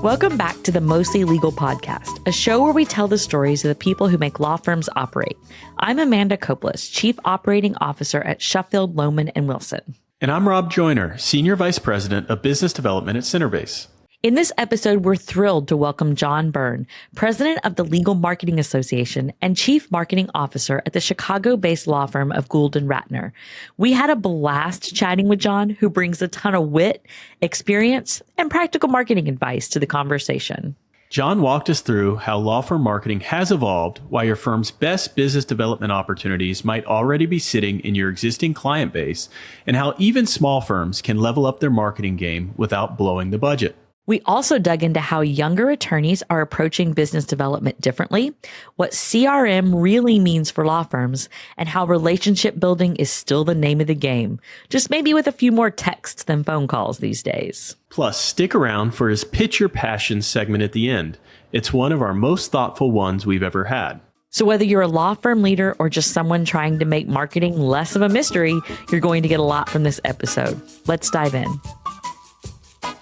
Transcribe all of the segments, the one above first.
Welcome back to the Mostly Legal Podcast, a show where we tell the stories of the people who make law firms operate. I'm Amanda Koplis, Chief Operating Officer at Sheffield, Lohman & Wilson. And I'm Rob Joyner, Senior Vice President of Business Development at Centerbase. In this episode, we're thrilled to welcome John Byrne, President of the Legal Marketing Association and Chief Marketing Officer at the Chicago-based law firm of Gould and Ratner. We had a blast chatting with John, who brings a ton of wit, experience, and practical marketing advice to the conversation. John walked us through how law firm marketing has evolved, why your firm's best business development opportunities might already be sitting in your existing client base, and how even small firms can level up their marketing game without blowing the budget. We also dug into how younger attorneys are approaching business development differently, what CRM really means for law firms, and how relationship building is still the name of the game, just maybe with a few more texts than phone calls these days. Plus, stick around for his Pitch Your Passion segment at the end. It's one of our most thoughtful ones we've ever had. So whether you're a law firm leader or just someone trying to make marketing less of a mystery, you're going to get a lot from this episode. Let's dive in.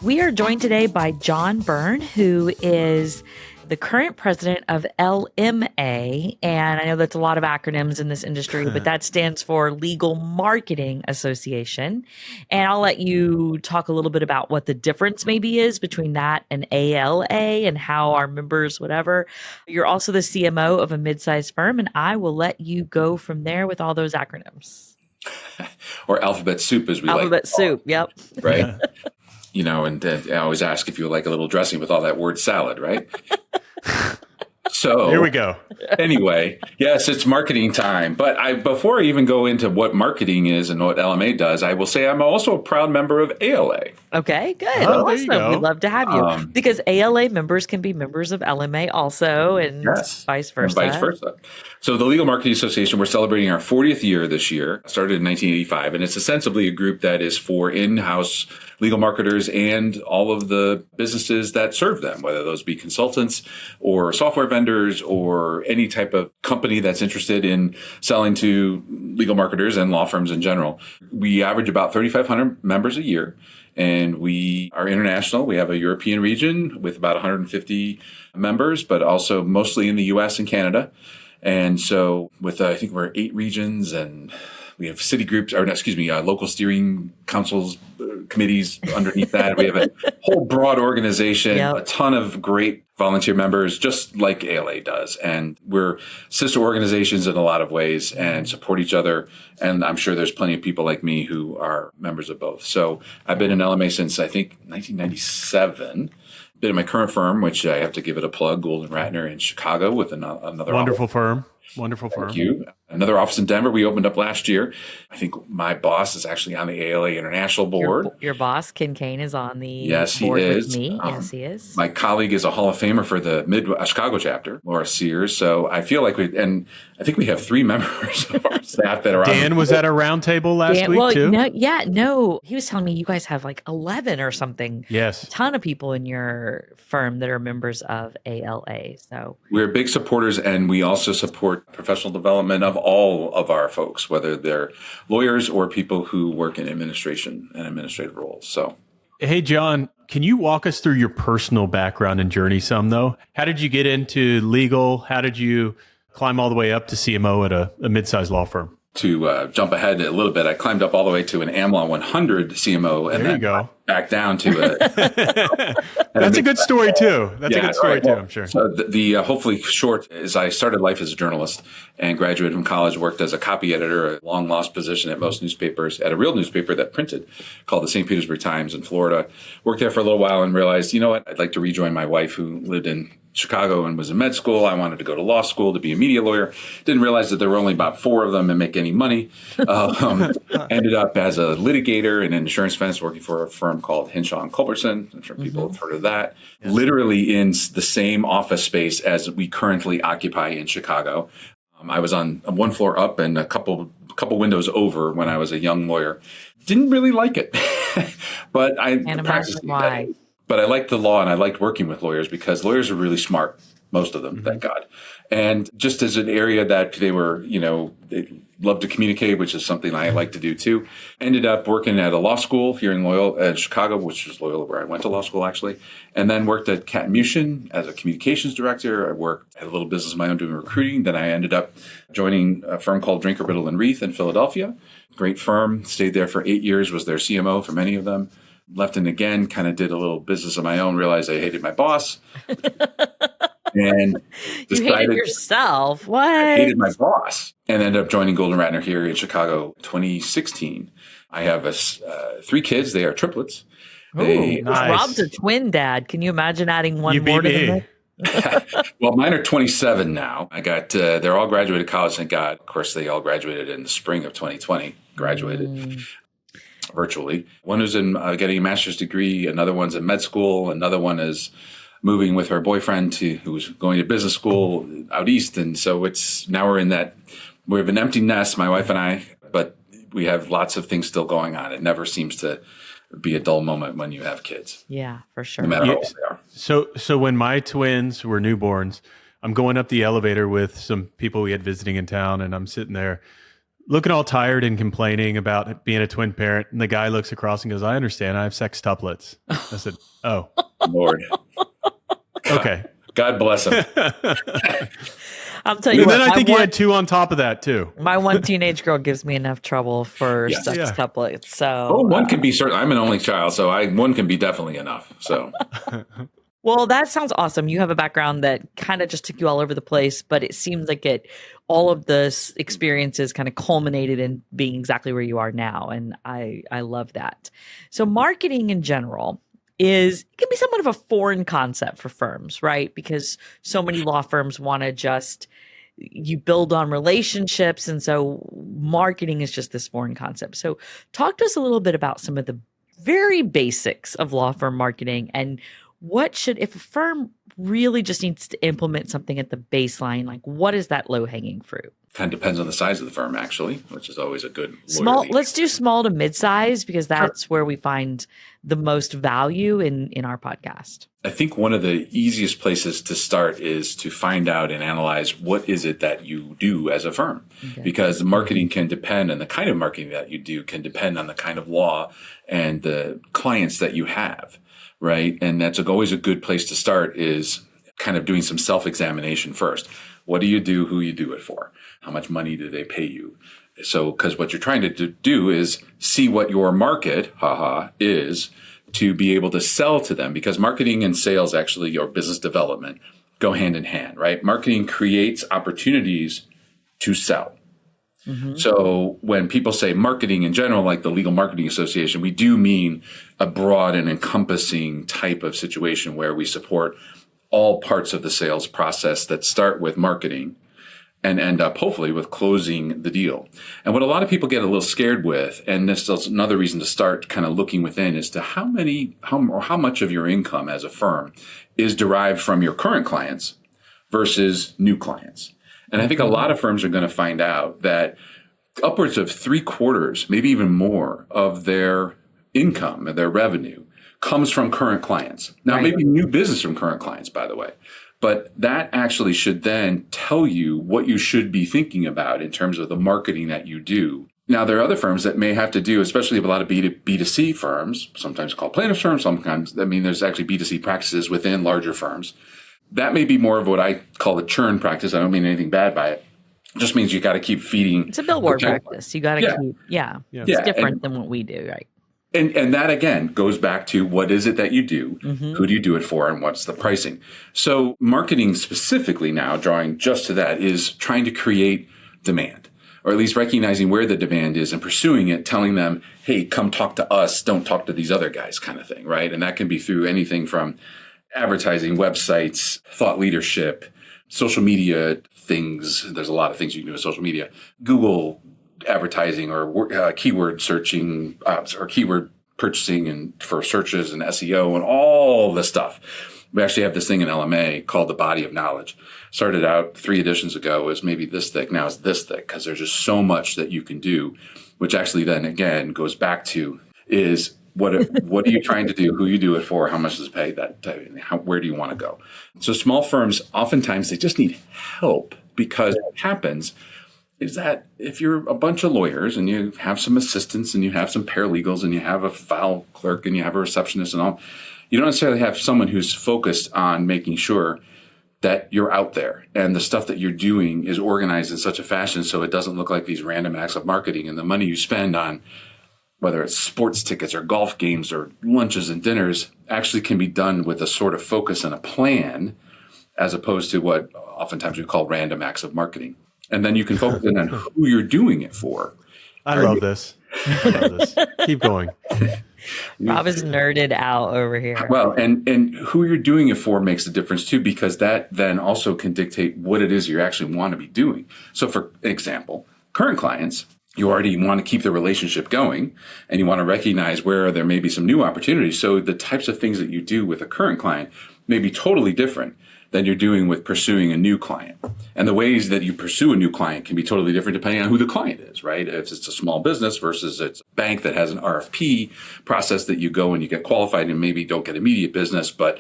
We are joined today by John Byrne, who is the current president of LMA. And I know that's a lot of acronyms in this industry, but that stands for Legal Marketing Association. And I'll let you talk a little bit about what the difference maybe is between that and ALA and how our members, whatever. You're also the CMO of a mid-sized firm, and I will let you go from there with all those acronyms. Or alphabet soup, as we alphabet soup, yep. Right? You know, and I always ask if you like a little dressing with all that word salad, right? So here we go. Anyway, yes, it's marketing time. But before I even go into what marketing is and what LMA does, I will say I'm also a proud member of ALA. Okay, good. Oh, there you awesome. go. We'd love to have you because ALA members can be members of LMA also, and vice versa. And vice versa. So the Legal Marketing Association, we're celebrating our 40th year this year. Started in 1985, and it's ostensibly a group that is for in-house legal marketers and all of the businesses that serve them, whether those be consultants or software vendors or any type of company that's interested in selling to legal marketers and law firms in general. We average about 3,500 members a year. And we are international. We have a European region with about 150 members, but also mostly in the US and Canada. And so with, I think we're 8 regions, and we have city groups, local steering councils, committees underneath that. We have a whole broad organization, a ton of great volunteer members, just like ALA does. And we're sister organizations in a lot of ways and support each other. And I'm sure there's plenty of people like me who are members of both. So I've been in LMA since, I think, 1997. Been in my current firm, which I have to give it a plug, Gould and Ratner in Chicago with another wonderful office. firm. Wonderful firm. Thank you. Another office in Denver we opened up last year. I think my boss is actually on the ALA International Board. Your boss, Ken Kane, is on the yes, board he with is. me. Yes, he is. My colleague is a Hall of Famer for the Chicago chapter, Laura Sears. So I feel like and I think we have 3 members of our staff that are Dan was at a round table last week too? No. He was telling me you guys have like 11 or something. Yes. A ton of people in your firm that are members of ALA. So we're big supporters, and we also support professional development of all of our folks, whether they're lawyers or people who work in administration and administrative roles. So, hey, John, can you walk us through your personal background and journey some, though? How did you get into legal? How did you climb all the way up to CMO at a mid-sized law firm? To jump ahead a little bit, I climbed up all the way to an AmLaw 100 CMO, and then back down to a... That's a good story, too. That's a good story, too, I'm sure. So the hopefully short is I started life as a journalist and graduated from college, worked as a copy editor, a long-lost position at most newspapers, at a real newspaper that printed called the St. Petersburg Times in Florida. Worked there for a little while and realized, you know what, I'd like to rejoin my wife who lived in Chicago and was in med school. I wanted to go to law school to be a media lawyer. Didn't realize that there were only about 4 of them and make any money. Ended up as a litigator in insurance defense, working for a firm called Hinshaw and Culbertson. I'm sure people have heard of that. Yes. Literally in the same office space as we currently occupy in Chicago. I was on 1 floor up and a couple windows over when I was a young lawyer. Didn't really like it, but I practiced why. But I liked the law and I liked working with lawyers because lawyers are really smart, most of them, thank God. And just as an area that they were, they love to communicate, which is something I like to do too. Ended up working at a law school here in Chicago, which is Loyola, where I went to law school actually, and then worked at Cat Mushin as a communications director. I worked at a little business of my own doing recruiting. Then I ended up joining a firm called Drinker, Biddle and Reith in Philadelphia. Great firm. Stayed there for 8 years. Was their CMO for many of them. Left and again, kind of did a little business of my own. Realized I hated my boss. And you hated yourself. What? I hated my boss, and ended up joining Gould and Ratner here in Chicago 2016. I have 3 kids. They are triplets. Nice. Rob's a twin dad. Can you imagine adding one more to the mix? Well, mine are 27 now. I got, they're all graduated college, thank God. Of course, they all graduated in the spring of 2020, graduated virtually. One who's in getting a master's degree. Another one's in med school. Another one is moving with her boyfriend who's going to business school out east. And so we're have an empty nest, my wife and I, but we have lots of things still going on. It never seems to be a dull moment when you have kids. Yeah, for sure. No matter how old they are. So when my twins were newborns, I'm going up the elevator with some people we had visiting in town, and I'm sitting there looking all tired and complaining about being a twin parent. And the guy looks across and goes, I understand. I have sextuplets. I said, oh. Lord. Okay. God bless him. I'll tell you what. And then I think he had 2 on top of that too. My one teenage girl gives me enough trouble for sextuplets. So one can be certain. I'm an only child, so one can be definitely enough. So. Well, that sounds awesome. You have a background that kind of just took you all over the place, but it seems like all of the experiences kind of culminated in being exactly where you are now. And I love that. So marketing in general it can be somewhat of a foreign concept for firms, right? Because so many law firms want to you build on relationships. And so marketing is just this foreign concept. So talk to us a little bit about some of the very basics of law firm marketing and if a firm really just needs to implement something at the baseline, like what is that low hanging fruit? Kind of depends on the size of the firm, actually, which is always a good small. Let's do small to mid-size because that's where we find the most value in our podcast. I think one of the easiest places to start is to find out and analyze what is it that you do as a firm, because the marketing can depend, and the kind of marketing that you do can depend on the kind of law and the clients that you have, right? And that's always a good place to start is kind of doing some self-examination first. What do you do? Who you do it for? How much money do they pay you? So, because what you're trying to do is see what your market, is to be able to sell to them, because marketing and sales actually, or business development, go hand in hand, right? Marketing creates opportunities to sell. Mm-hmm. So when people say marketing in general, like the Legal Marketing Association, we do mean a broad and encompassing type of situation where we support all parts of the sales process that start with marketing and end up hopefully with closing the deal. And what a lot of people get a little scared with, and this is another reason to start kind of looking within, is to how much of your income as a firm is derived from your current clients versus new clients. And I think a lot of firms are going to find out that upwards of 3/4, maybe even more, of their income and their revenue comes from current clients. Now, maybe new business from current clients, by the way. But that actually should then tell you what you should be thinking about in terms of the marketing that you do. Now, there are other firms that may have to do, especially a lot of B2C firms, sometimes called plaintiffs firms, there's actually B2C practices within larger firms. That may be more of what I call the churn practice. I don't mean anything bad by it. It just means you got to keep feeding. It's a billboard practice. You got to keep, It's different than what we do, right? And that, again, goes back to what is it that you do, who do you do it for, and what's the pricing. So marketing specifically now, drawing just to that, is trying to create demand, or at least recognizing where the demand is and pursuing it, telling them, hey, come talk to us, don't talk to these other guys kind of thing, right? And that can be through anything from advertising, websites, thought leadership, social media things. There's a lot of things you can do with social media. Google advertising or keyword searching or keyword purchasing and for searches and SEO and all this stuff. We actually have this thing in LMA called the body of knowledge. Started out 3 editions ago as maybe this thick. Now it's this thick because there's just so much that you can do, which actually then again goes back to is what are you trying to do? Who you do it for? How much does it pay? Where do you want to go? So small firms, oftentimes they just need help because what happens is that if you're a bunch of lawyers and you have some assistants and you have some paralegals and you have a file clerk and you have a receptionist and all, you don't necessarily have someone who's focused on making sure that you're out there and the stuff that you're doing is organized in such a fashion so it doesn't look like these random acts of marketing, and the money you spend on whether it's sports tickets or golf games or lunches and dinners actually can be done with a sort of focus and a plan, as opposed to what oftentimes we call random acts of marketing. And then you can focus in on who you're doing it for. I love this. Keep going. Rob is nerded out over here. Well, and who you're doing it for makes a difference too, because that then also can dictate what it is you actually want to be doing. So for example, current clients, you already want to keep the relationship going and you want to recognize where there may be some new opportunities. So the types of things that you do with a current client may be totally different than you're doing with pursuing a new client. And the ways that you pursue a new client can be totally different depending on who the client is, right? If it's a small business versus it's a bank that has an RFP process that you go and you get qualified and maybe don't get immediate business, but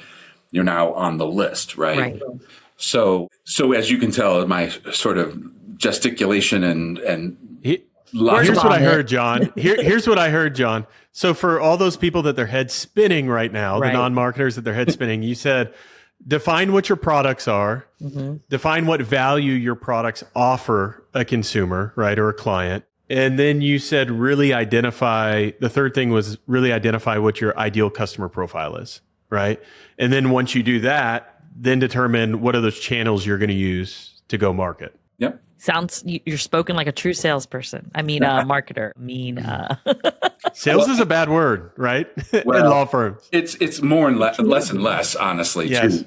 you're now on the list, right? So as you can tell, my sort of gesticulation and here's what I heard, John. Here's what I heard, John. So for all those people that their head's spinning right now, the non-marketers that their head's spinning, you said, define what your products are, define what value your products offer a consumer, right, or a client. And then you said really identify, the third thing was really identify what your ideal customer profile is, right? And then once you do that, then determine what are those channels you're going to use to go market. Yep. Sounds, you're spoken like a true salesperson. I mean, marketer. Sales is a bad word, right? Well, in law firms. It's more and less and less, honestly, too.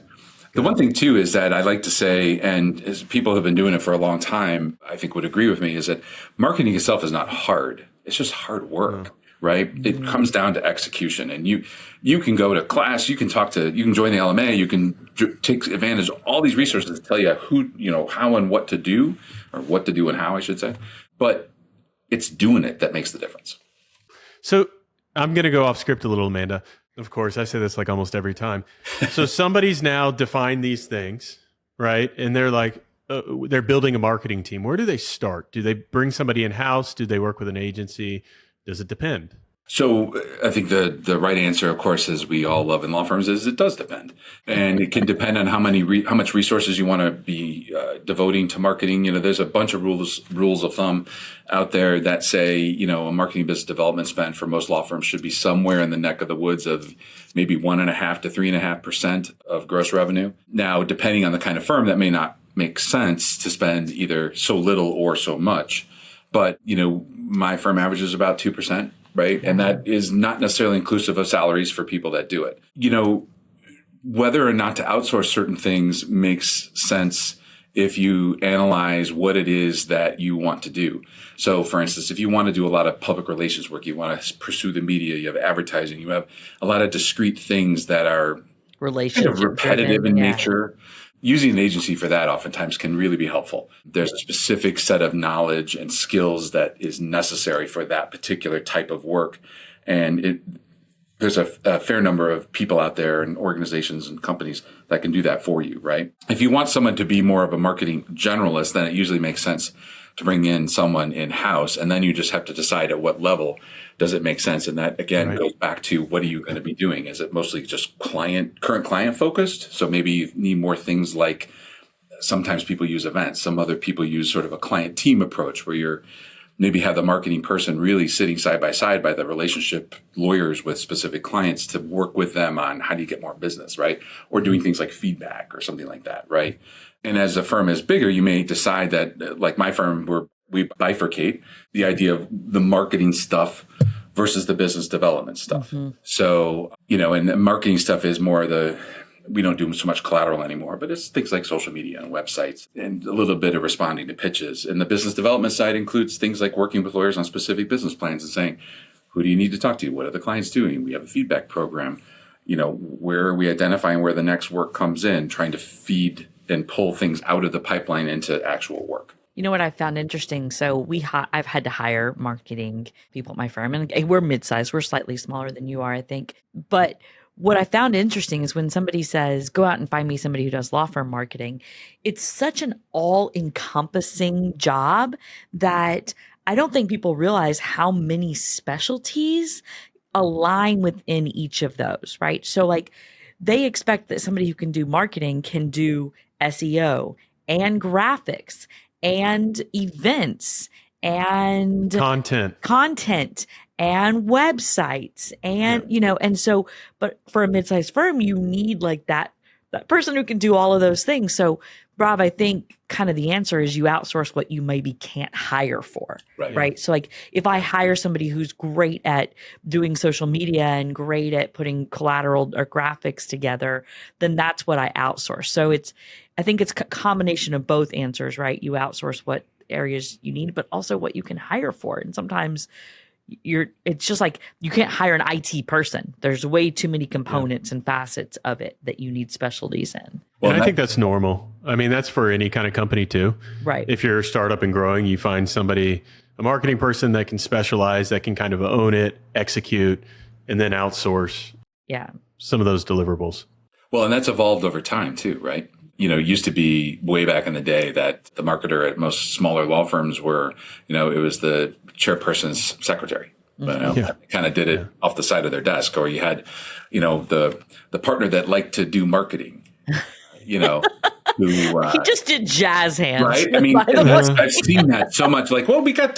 The one thing, too, is that I like to say, and as people who have been doing it for a long time, I think would agree with me, is that marketing itself is not hard. It's just hard work, right? It comes down to execution. And you can go to class, you can join the LMA, you can take advantage of all these resources to tell you how and what to do, or what to do and how, I should say. But it's doing it that makes the difference. So I'm going to go off script a little, Amanda. Of course, I say this like almost every time. So somebody's now defined these things, right? And they're like, they're building a marketing team. Where do they start? Do they bring somebody in-house? Do they work with an agency? Does it depend? So I think the right answer, of course, as we all love in law firms, is it does depend. And it can depend on how much resources you want to be devoting to marketing. There's a bunch of rules of thumb out there that say, a marketing business development spend for most law firms should be somewhere in the neck of the woods of maybe 1.5% to 3.5% of gross revenue. Now, depending on the kind of firm, that may not make sense to spend either so little or so much. But, my firm averages about 2%. Right. And that is not necessarily inclusive of salaries for people that do it. Whether or not to outsource certain things makes sense if you analyze what it is that you want to do. So, for instance, if you want to do a lot of public relations work, you want to pursue the media, you have advertising, you have a lot of discrete things that are kind of repetitive in nature. Using an agency for that oftentimes can really be helpful. There's a specific set of knowledge and skills that is necessary for that particular type of work. And there's a fair number of people out there and organizations and companies that can do that for you, right? If you want someone to be more of a marketing generalist, then it usually makes sense to bring in someone in-house. And then you just have to decide at what level does it make sense. And that, again, goes back to what are you going to be doing? Is it mostly just current client focused? So maybe you need more things like sometimes people use events. Some other people use sort of a client team approach where you're maybe have the marketing person really sitting side by side by the relationship lawyers with specific clients to work with them on how do you get more business, right? Or doing things like feedback or something like that, right? And as a firm is bigger, you may decide that, like my firm, we bifurcate the idea of the marketing stuff versus the business development stuff. So, and the marketing stuff is more we don't do so much collateral anymore, but it's things like social media and websites and a little bit of responding to pitches. And the business development side includes things like working with lawyers on specific business plans and saying, who do you need to talk to? What are the clients doing? We have a feedback program. Where are we identifying where the next work comes in, trying to feed and pull things out of the pipeline into actual work. You know what I found interesting? So I've had to hire marketing people at my firm, and we're mid-sized. We're slightly smaller than you are, I think. But what I found interesting is when somebody says, go out and find me somebody who does law firm marketing, it's such an all encompassing job that I don't think people realize how many specialties align within each of those, right? So, like, they expect that somebody who can do marketing can do SEO and graphics and events and Content. and websites and and so, but for a mid-sized firm you need like that person who can do all of those things. So Rob, I think kind of the answer is you outsource what you maybe can't hire for, right? So like if I hire somebody who's great at doing social media and great at putting collateral or graphics together, then that's what I outsource. So I think it's a combination of both answers, right? You outsource what areas you need, but also what you can hire for. And sometimes it's just like you can't hire an IT person. There's way too many components and facets of it that you need specialties in. Well, and I think that's normal. I mean, that's for any kind of company too. Right. If you're a startup and growing, you find somebody, a marketing person that can specialize, that can kind of own it, execute, and then outsource some of those deliverables. Well, and that's evolved over time too, right? It used to be way back in the day that the marketer at most smaller law firms were, it was the chairperson's secretary. Kind of did it off the side of their desk, or you had, the partner that liked to do marketing, who he just did jazz hands, right? I mean, I've seen that so much. Like, well, we got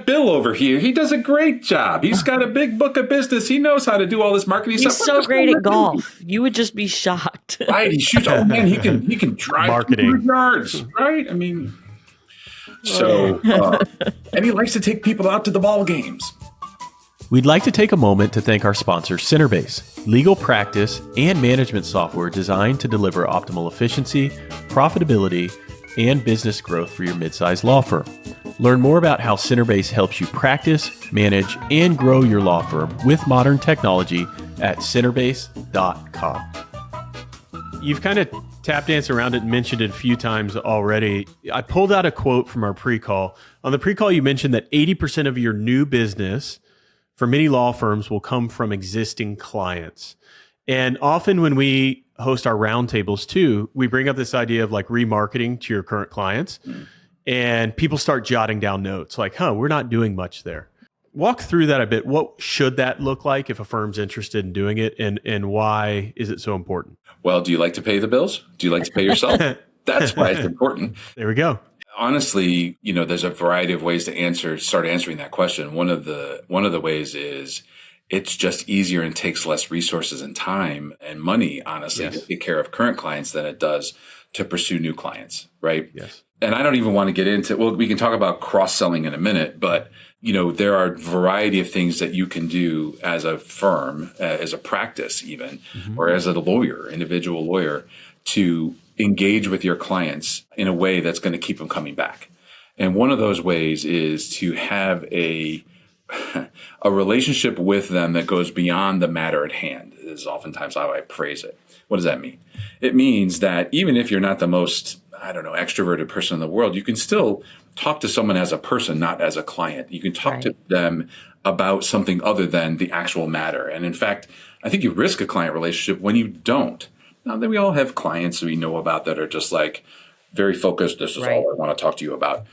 Bill over here. He does a great job. He's got a big book of business. He knows how to do all this marketing stuff. He's so great at golf. You would just be shocked. Right? He shoots. Oh man, he can drive marketing 200 yards. Right? I mean, so and he likes to take people out to the ball games. We'd like to take a moment to thank our sponsor, Centerbase, legal practice and management software designed to deliver optimal efficiency, profitability, and business growth for your mid-sized law firm. Learn more about how Centerbase helps you practice, manage, and grow your law firm with modern technology at centerbase.com. You've kind of tap danced around it and mentioned it a few times already. I pulled out a quote from our pre-call. On the pre-call, you mentioned that 80% of your new business for many law firms will come from existing clients. And often when we host our roundtables too, we bring up this idea of like remarketing to your current clients, and people start jotting down notes like, we're not doing much there. Walk through that a bit. What should that look like if a firm's interested in doing it, and why is it so important? Well, do you like to pay the bills? Do you like to pay yourself? That's why it's important. There we go. Honestly, there's a variety of ways to start answering that question. One of the ways is it's just easier and takes less resources and time and money, honestly, to take care of current clients than it does to pursue new clients, right? Yes. And I don't even want to get into, we can talk about cross-selling in a minute, but there are a variety of things that you can do as a firm, as a practice even, or as a lawyer, individual lawyer, to engage with your clients in a way that's going to keep them coming back. And one of those ways is to have a relationship with them that goes beyond the matter at hand, is oftentimes how I phrase it. What does that mean? It means that even if you're not the most, extroverted person in the world, you can still talk to someone as a person, not as a client. You can talk to them about something other than the actual matter. And in fact, I think you risk a client relationship when you don't. Now that we all have clients we know about that are just like very focused. This is all I want to talk to you about,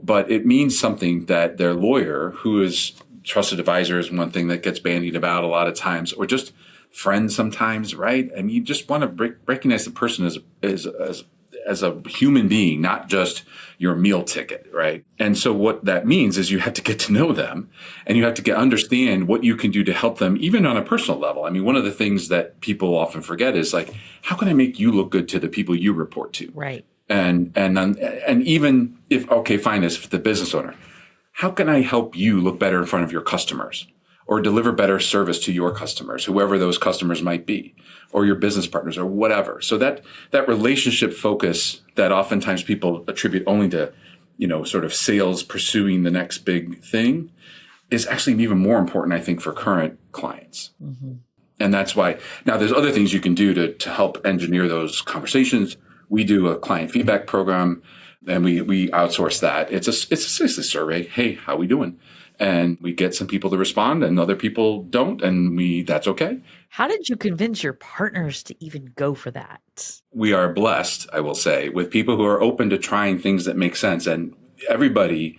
but it means something that their lawyer, who is trusted advisor, is one thing that gets bandied about a lot of times, or just friends sometimes, right? And you just want to recognize the person as a human being, not just your meal ticket, right? And so what that means is you have to get to know them, and you have to understand what you can do to help them, even on a personal level. I mean, one of the things that people often forget is like, how can I make you look good to the people you report to? Right. And even if, fine, as the business owner, how can I help you look better in front of your customers, or deliver better service to your customers, whoever those customers might be, or your business partners, or whatever. So that relationship focus that oftentimes people attribute only to, sort of sales pursuing the next big thing is actually even more important, I think, for current clients. Mm-hmm. And that's why now there's other things you can do to help engineer those conversations. We do a client feedback program, and we outsource that. It's a survey. Hey, how we doing? And we get some people to respond and other people don't. And that's okay. How did you convince your partners to even go for that? We are blessed, I will say, with people who are open to trying things that make sense. And everybody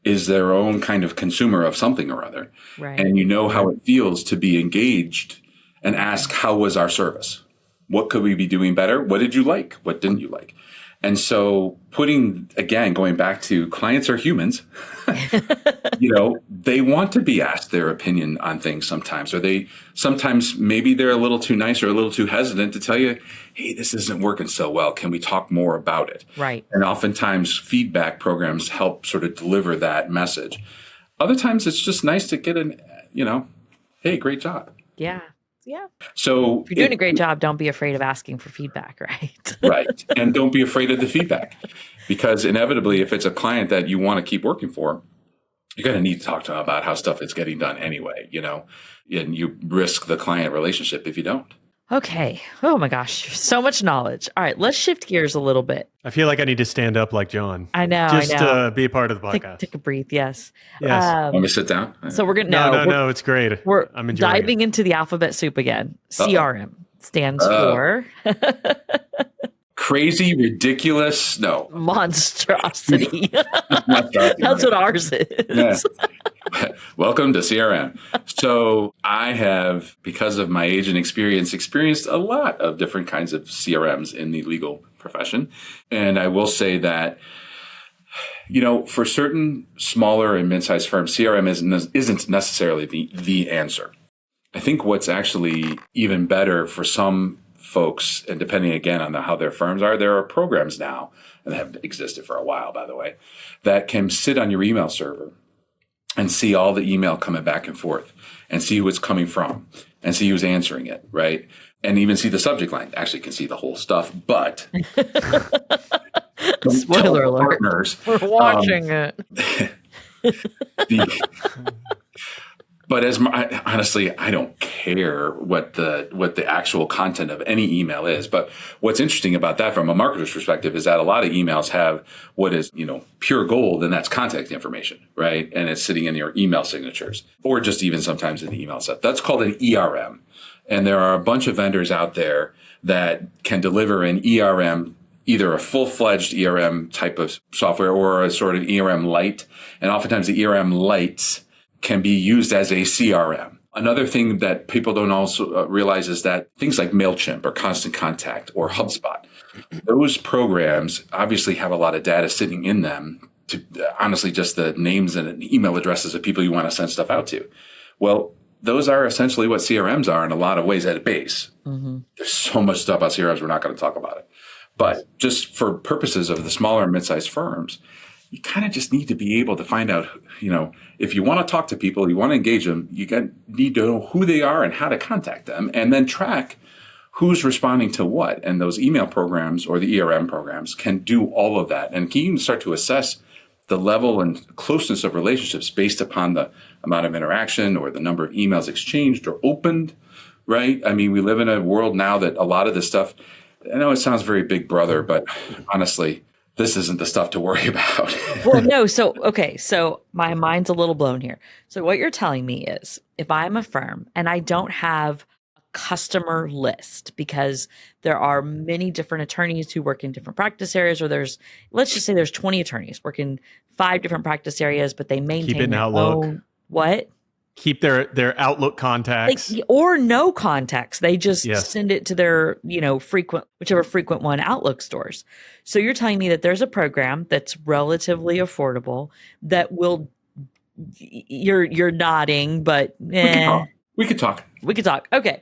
is their own kind of consumer of something or other. Right. And you know how it feels to be engaged and ask, how was our service? What could we be doing better? What did you like? What didn't you like? And so going back to clients are humans, they want to be asked their opinion on things sometimes, or sometimes maybe they're a little too nice or a little too hesitant to tell you, hey, this isn't working so well. Can we talk more about it? Right. And oftentimes feedback programs help sort of deliver that message. Other times it's just nice to get hey, great job. Yeah. Yeah. So if you're doing a great job, don't be afraid of asking for feedback, right? Right. And don't be afraid of the feedback, because inevitably, if it's a client that you want to keep working for, you're going to need to talk to them about how stuff is getting done anyway, and you risk the client relationship if you don't. Okay. Oh my gosh. So much knowledge. All right. Let's shift gears a little bit. I feel like I need to stand up like John. I know. Just to be a part of the podcast. Take a breathe. Yes. Yes. Want me to sit down? So we're going to No, it's great. I'm enjoying diving into the alphabet soup again. CRM stands for crazy, ridiculous, no. Monstrosity. That's what ours is. Yeah. Welcome to CRM. So I have, because of my age and experience, experienced a lot of different kinds of CRMs in the legal profession. And I will say that, for certain smaller and mid-sized firms, CRM isn't necessarily the answer. I think what's actually even better for some folks, and depending again on how their firms are, there are programs now, and they have existed for a while, by the way, that can sit on your email server and see all the email coming back and forth, and see who it's coming from, and see who's answering it, right? And even see the subject line. Actually, can see the whole stuff, but spoiler alert, partners, we're watching it. But honestly, I don't care what the actual content of any email is. But what's interesting about that from a marketer's perspective is that a lot of emails have what is, pure gold, and that's contact information, right? And it's sitting in your email signatures, or just even sometimes in the email set. That's called an ERM. And there are a bunch of vendors out there that can deliver an ERM, either a full-fledged ERM type of software or a sort of ERM light. And oftentimes the ERM lights can be used as a CRM. Another thing that people don't also realize is that things like MailChimp or Constant Contact or HubSpot, those programs obviously have a lot of data sitting in them to honestly just the names and email addresses of people you want to send stuff out to. Well, those are essentially what CRMs are in a lot of ways at a base. Mm-hmm. There's so much stuff about CRMs, we're not going to talk about it. But just for purposes of the smaller and mid-sized firms, you kind of just need to be able to find out, if you want to talk to people, you want to engage them, need to know who they are and how to contact them, and then track who's responding to what. And those email programs or the ERM programs can do all of that and can even start to assess the level and closeness of relationships based upon the amount of interaction or the number of emails exchanged or opened, right? I mean, we live in a world now that a lot of this stuff, I know it sounds very big brother, but honestly, this isn't the stuff to worry about. Well, no. So my mind's a little blown here. So what you're telling me is if I'm a firm and I don't have a customer list, because there are many different attorneys who work in different practice areas, or let's just say there's 20 attorneys working 5 different practice areas, but they maintain their own, what? Keep their Outlook contacts. Or no contacts. They just send it to their, whichever frequent one Outlook stores. So you're telling me that there's a program that's relatively affordable that will, you're nodding, but we could talk. Okay.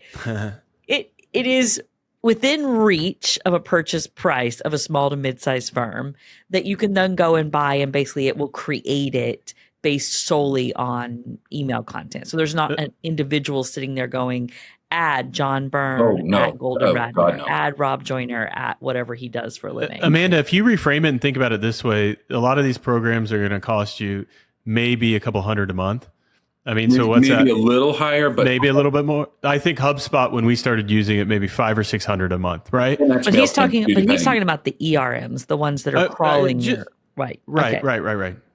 It is within reach of a purchase price of a small to mid-sized firm that you can then go and buy, and basically it will create it based solely on email content. So there's not an individual sitting there going, add John Byrne, at Gould and Ratner, add Rob Joyner, at whatever he does for a living. Amanda, if you reframe it and think about it this way, a lot of these programs are going to cost you maybe a couple $100 a month. I mean, so what's that? Maybe a little higher, but maybe a little bit more. I think HubSpot, when we started using it, maybe $500 or $600 a month, right? But he's talking about the ERMs, the ones that are crawling. Right.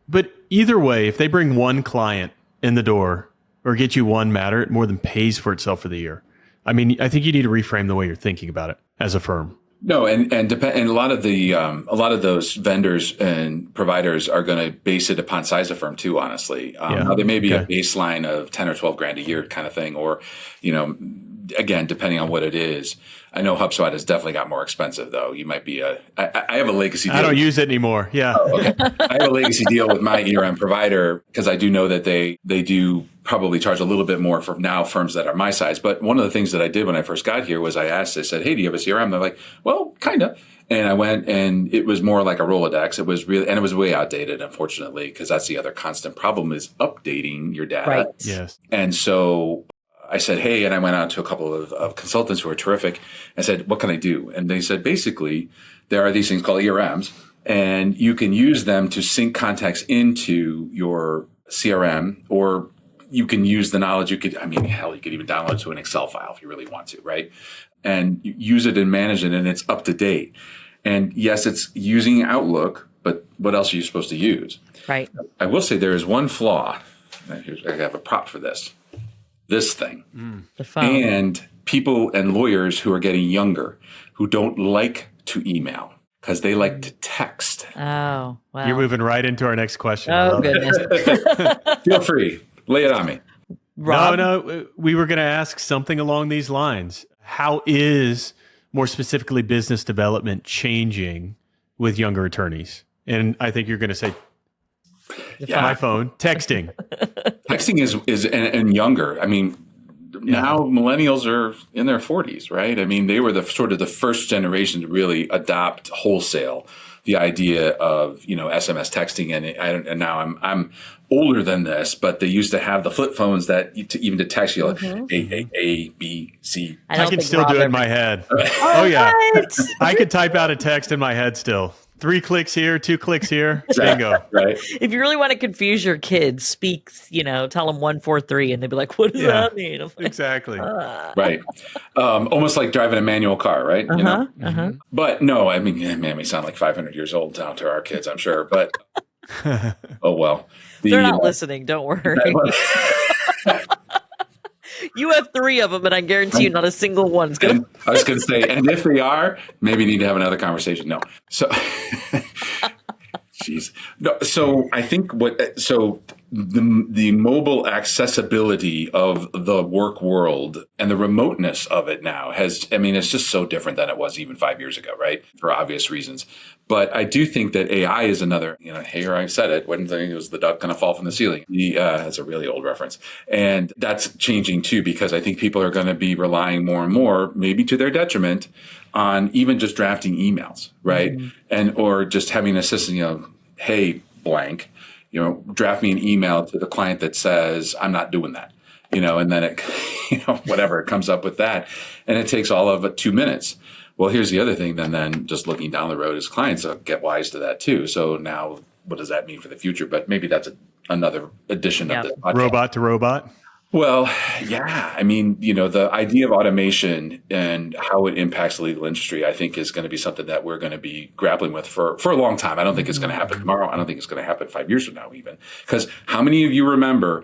But either way, if they bring one client in the door or get you one matter, it more than pays for itself for the year. I mean, I think you need to reframe the way you're thinking about it as a firm. No, and a lot of those vendors and providers are going to base it upon size of firm too. Honestly, now there may be a baseline of 10 or 12 grand a year kind of thing, or again, depending on what it is. I know HubSpot has definitely got more expensive though. You might be I have a legacy deal. I don't use it anymore. Yeah. Oh, okay. I have a legacy deal with my ERM provider because I do know that they do probably charge a little bit more for now firms that are my size. But one of the things that I did when I first got here was I said, hey, do you have a CRM? They're like, well, kind of. And I went and it was more like a Rolodex. It was really, and it was way outdated, unfortunately, because that's the other constant problem is updating your data. Right. Yes. And so I said, hey, and I went out to a couple of consultants who are terrific. I said, what can I do? And they said, basically, there are these things called ERMs, and you can use them to sync contacts into your CRM, or you can use the knowledge. You could even download it to an Excel file if you really want to, right? And use it and manage it, and it's up to date. And yes, it's using Outlook, but what else are you supposed to use? Right. I will say there is one flaw. I have a prop for this thing. The phone. And people and lawyers who are getting younger who don't like to email because they like to text. Oh, wow. You're moving right into our next question. Oh, goodness. Feel free. Lay it on me. Rob? No, we were going to ask something along these lines. How is, more specifically, business development changing with younger attorneys? And I think you're going to say, my phone, texting. Texting is and younger. I mean, now millennials are in their 40s, right? I mean, they were the first generation to really adopt wholesale the idea of SMS texting, and now I'm older than this, but they used to have the flip phones that to text you like A B C. I can still do it in my head. Oh yeah, I could type out a text in my head still. 3 clicks here, 2 clicks here, bingo. Right. If you really want to confuse your kids, tell them 143, and they'd be like, "What does that mean?" Like, exactly. Right. Almost like driving a manual car, right? But no, I mean, man, we sound like 500 years old down to our kids, I'm sure. But oh well. They're not listening. Don't worry. You have 3 of them, and I guarantee you not a single one's going to. I was going to say, and if they are, maybe need to have another conversation. No. So, jeez. No, so I think the mobile accessibility of the work world and the remoteness of it now it's just so different than it was even 5 years ago, right? For obvious reasons. But I do think that AI is another, here I said it, when it was the duck going to fall from the ceiling. That's a really old reference. And that's changing too, because I think people are going to be relying more and more, maybe to their detriment, on even just drafting emails, right? Mm-hmm. Or just having an assistant, hey, blank, draft me an email to the client that says, I'm not doing that, and then it, whatever, it comes up with that. And it takes all of 2 minutes. Well, here's the other thing. Then just looking down the road as clients get wise to that too. So now what does that mean for the future? But maybe that's another edition of this podcast. Robot to robot. Well, yeah. I mean, the idea of automation and how it impacts the legal industry, I think is going to be something that we're going to be grappling with for a long time. I don't think it's going to happen tomorrow. I don't think it's going to happen 5 years from now even. Because how many of you remember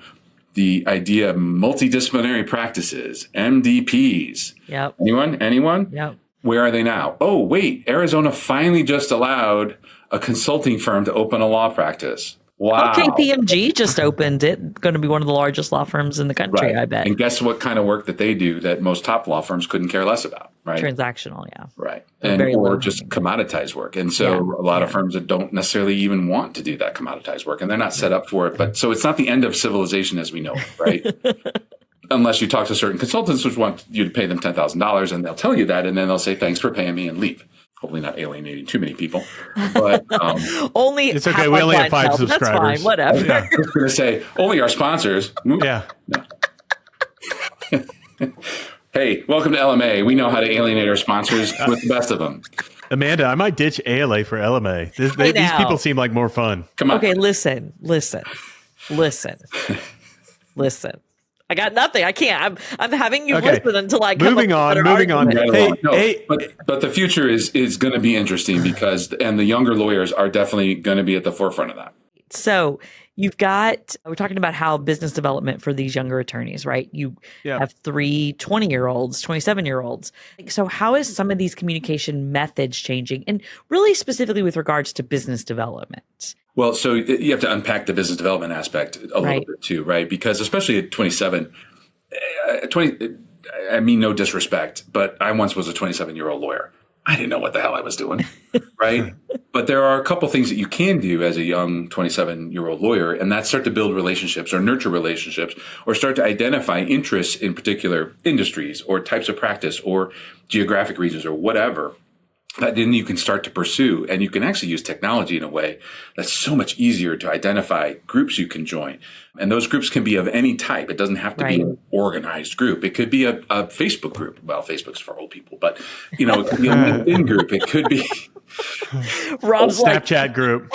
the idea of multidisciplinary practices, MDPs? Yep. Anyone? Yep. Where are they now? Oh, wait, Arizona finally just allowed a consulting firm to open a law practice. Wow. KPMG just opened it. Going to be one of the largest law firms in the country, right. I bet. And guess what kind of work that they do that most top law firms couldn't care less about, right? Transactional, yeah. Right. Or just commoditized work. And so a lot of firms that don't necessarily even want to do that commoditized work, and they're not set up for it. But so it's not the end of civilization as we know it, right? Unless you talk to certain consultants which want you to pay them $10,000, and they'll tell you that, and then they'll say, thanks for paying me, and leave. Hopefully not alienating too many people. But only it's okay. We only have 5 subscribers. That's fine. Whatever. Yeah. I was going to say, only our sponsors. Yeah. No. Hey, welcome to LMA. We know how to alienate our sponsors with the best of them. Amanda, I might ditch ALA for LMA. These people seem like more fun. Come on. Okay, listen. I got nothing. I can't. I'm having you listen until I come moving on. But the future is going to be interesting because the younger lawyers are definitely going to be at the forefront of that. So we're talking about how business development for these younger attorneys, right? You Yeah. have 3 20-year-olds, 27-year-olds. So how is some of these communication methods changing? And really specifically with regards to business development? Well, so you have to unpack the business development aspect a little bit too, right? Because especially at 27, 20, I mean, no disrespect, but I once was a 27-year-old lawyer. I didn't know what the hell I was doing, right? But there are a couple things that you can do as a young 27-year-old lawyer, and that's start to build relationships or nurture relationships or start to identify interests in particular industries or types of practice or geographic regions or whatever that then you can start to pursue. And you can actually use technology in a way that's so much easier to identify groups you can join. And those groups can be of any type. It doesn't have to be an organized group. It could be a Facebook group. Well, Facebook's for old people, but it could be a LinkedIn group. It could be Rob's Snapchat group.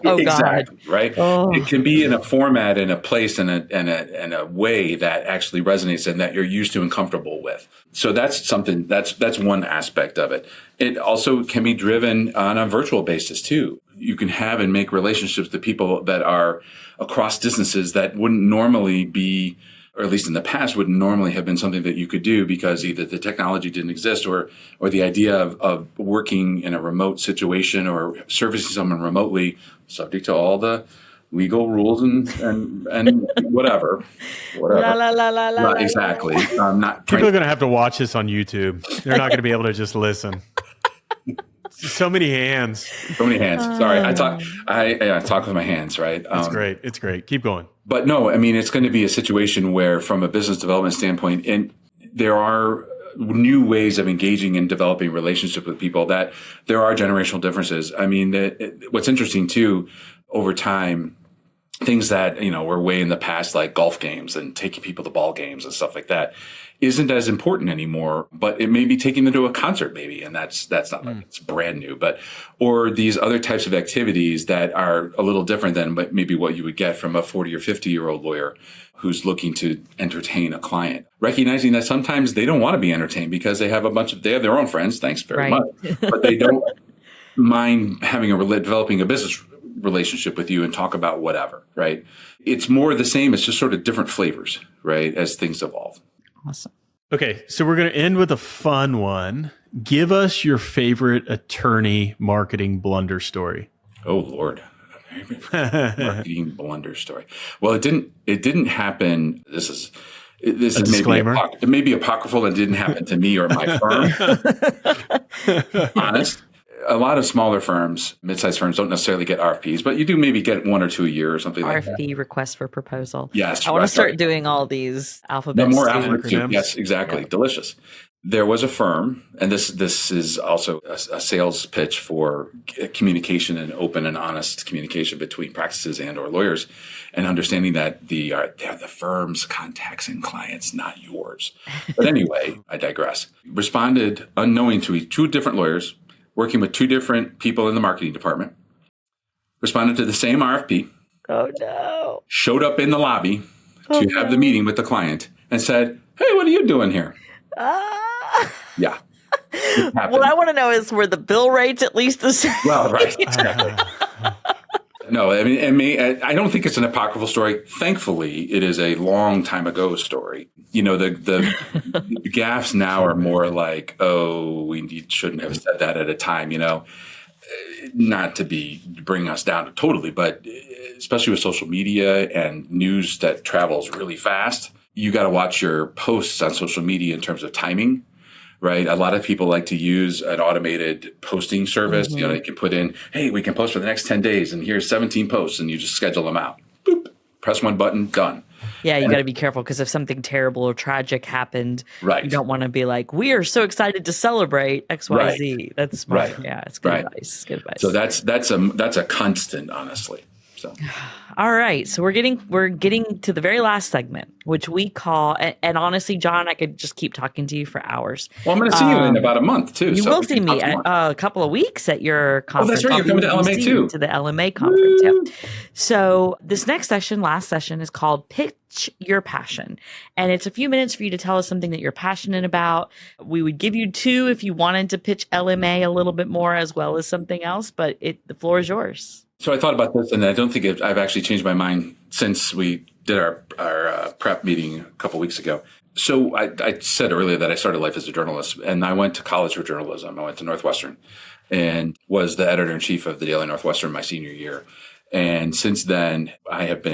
Oh, exactly, God. right? Oh. It can be in a format and a place and a way that actually resonates and that you're used to and comfortable with. So that's something that's one aspect of it. It also can be driven on a virtual basis too. You can have and make relationships with people that are across distances that wouldn't normally be, or at least in the past wouldn't normally have been something that you could do because either the technology didn't exist or the idea of working in a remote situation or servicing someone remotely, subject to all the legal rules and whatever. La, la, la, la, la, Not exactly. I'm not People are going to have to watch this on YouTube. They're not going to be able to just listen. So many hands. So many hands. Sorry, I talk with my hands, right? It's great. It's great. Keep going. But no, I mean, it's going to be a situation where from a business development standpoint, and there are new ways of engaging and developing relationships with people that there are generational differences. I mean, what's interesting too, over time, things that, were way in the past, like golf games and taking people to ball games and stuff like that, isn't as important anymore, but it may be taking them to a concert maybe. And that's not like it's brand new, or these other types of activities that are a little different than maybe what you would get from a 40 or 50-year-old lawyer who's looking to entertain a client, recognizing that sometimes they don't want to be entertained because they have their own friends. Thanks very much. But they don't mind developing a business relationship with you and talk about whatever, right? It's more the same. It's just sort of different flavors, right? As things evolve. Awesome. Okay, so we're going to end with a fun one. Give us your favorite attorney marketing blunder story. Oh, Lord. Marketing blunder story. Well, it didn't happen. This is maybe apocryphal and didn't happen to me or my firm. Honest. A lot of smaller firms, mid-sized firms, don't necessarily get RFPs, but you do maybe get 1 or 2 a year or something like that. RFP, request for proposal. Yes. I want to start doing all these alphabet more soup. alphabet soup. Yes, exactly. Yeah. Delicious. There was a firm, and this is also a sales pitch for communication and open and honest communication between practices and or lawyers, and understanding that they're the firm's contacts and clients, not yours. But anyway, I digress. Responded unknowing to 2 different lawyers, working with 2 different people in the marketing department, responded to the same RFP. Oh, no. Showed up in the lobby to have the meeting with the client and said, "Hey, what are you doing here?" Yeah. What I want to know is, were the bill rates at least the same? Well, right. Exactly. No, I mean, I don't think it's an apocryphal story. Thankfully, it is a long time ago story. The gaffes now are more like, oh, we shouldn't have said that at a time, not to bring us down totally, but especially with social media and news that travels really fast, you got to watch your posts on social media in terms of timing. Right. A lot of people like to use an automated posting service. Mm-hmm. They can put in, hey, we can post for the next 10 days and here's 17 posts and you just schedule them out. Boop, press one button, done. Yeah, you got to be careful because if something terrible or tragic happened, right. You don't want to be like, we are so excited to celebrate XYZ. Right. That's smart. Right. Yeah, it's good advice. Good advice. So that's a constant, honestly. So. All right. So we're getting to the very last segment, which we call, and honestly, John, I could just keep talking to you for hours. Well, I'm going to see you in about a month too. You will see me a couple of weeks at your conference. Oh, that's right. You're coming to LMA too. To the LMA conference. Yeah. So this next session, last session, is called Pitch Your Passion. And it's a few minutes for you to tell us something that you're passionate about. We would give you 2 if you wanted to pitch LMA a little bit more as well as something else, but the floor is yours. So I thought about this, and I don't think I've actually changed my mind since we did our prep meeting a couple weeks ago. So I said earlier that I started life as a journalist, and I went to college for journalism. I went to Northwestern and was the editor-in-chief of the Daily Northwestern my senior year. And since then, I have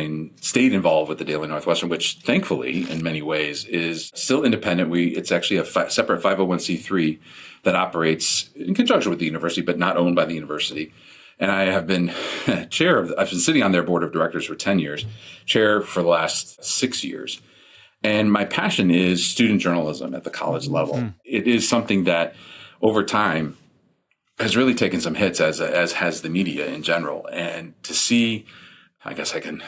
stayed involved with the Daily Northwestern, which thankfully, in many ways, is still independent. It's actually a separate 501c3 that operates in conjunction with the university, but not owned by the university. And I have been I've been sitting on their board of directors for 10 years, chair for the last 6 years. And my passion is student journalism at the college level. Mm-hmm. It is something that over time has really taken some hits, as has the media in general. And to see, I guess I can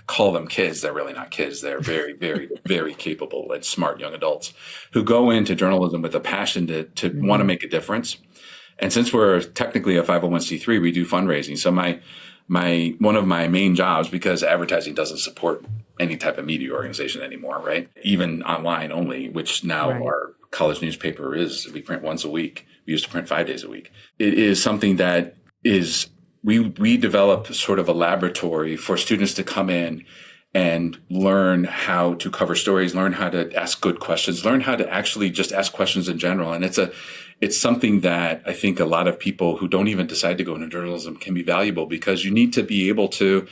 call them kids. They're really not kids. They're very, very, very capable and smart young adults who go into journalism with a passion to mm-hmm. want to make a difference. And since we're technically a 501c3, we do fundraising. So one of my main jobs, because advertising doesn't support any type of media organization anymore, right? Even online only, which now our college newspaper we print once a week. We used to print 5 days a week. It is something that we develop sort of a laboratory for students to come in and learn how to cover stories, learn how to ask good questions, learn how to actually just ask questions in general. And it's something that I think a lot of people who don't even decide to go into journalism can be valuable, because you need to be able to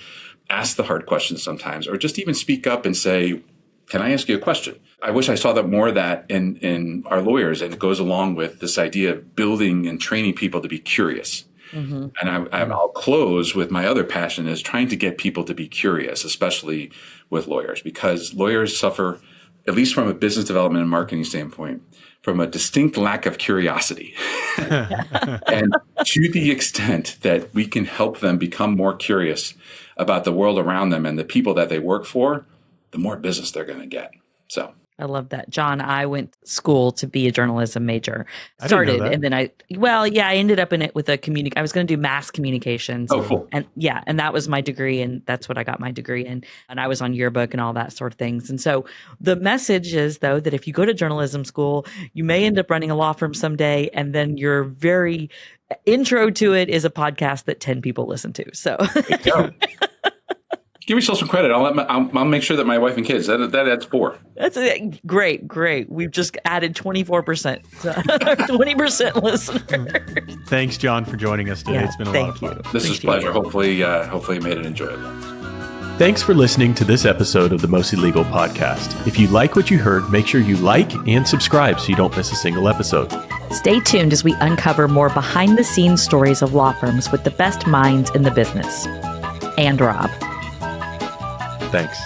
ask the hard questions sometimes, or just even speak up and say, can I ask you a question? I wish I saw that more of that in our lawyers, and it goes along with this idea of building and training people to be curious. Mm-hmm. And I'll close with my other passion is trying to get people to be curious, especially with lawyers, because lawyers suffer, at least from a business development and marketing standpoint, from a distinct lack of curiosity. And to the extent that we can help them become more curious about the world around them and the people that they work for, the more business they're going to get. So I love that. John, I went to school to be a journalism major. I didn't know that. And then I ended up in it with I was going to do mass communications. Oh, cool. And that was my degree, and that's what I got my degree in. And I was on yearbook and all that sort of things. And so the message is, though, that if you go to journalism school, you may end up running a law firm someday, and then your very intro to it is a podcast that 10 people listen to. So give yourself some credit. I'll make sure that my wife and kids, that adds 4. That's great. We've just added 24%, 20% listeners. Thanks, John, for joining us today. It's been a lot of fun. This is a pleasure. Hopefully you made it enjoyable. Thanks for listening to this episode of the Mostly Legal podcast. If you like what you heard, make sure you like and subscribe so you don't miss a single episode. Stay tuned as we uncover more behind-the-scenes stories of law firms with the best minds in the business. And Rob. Thanks.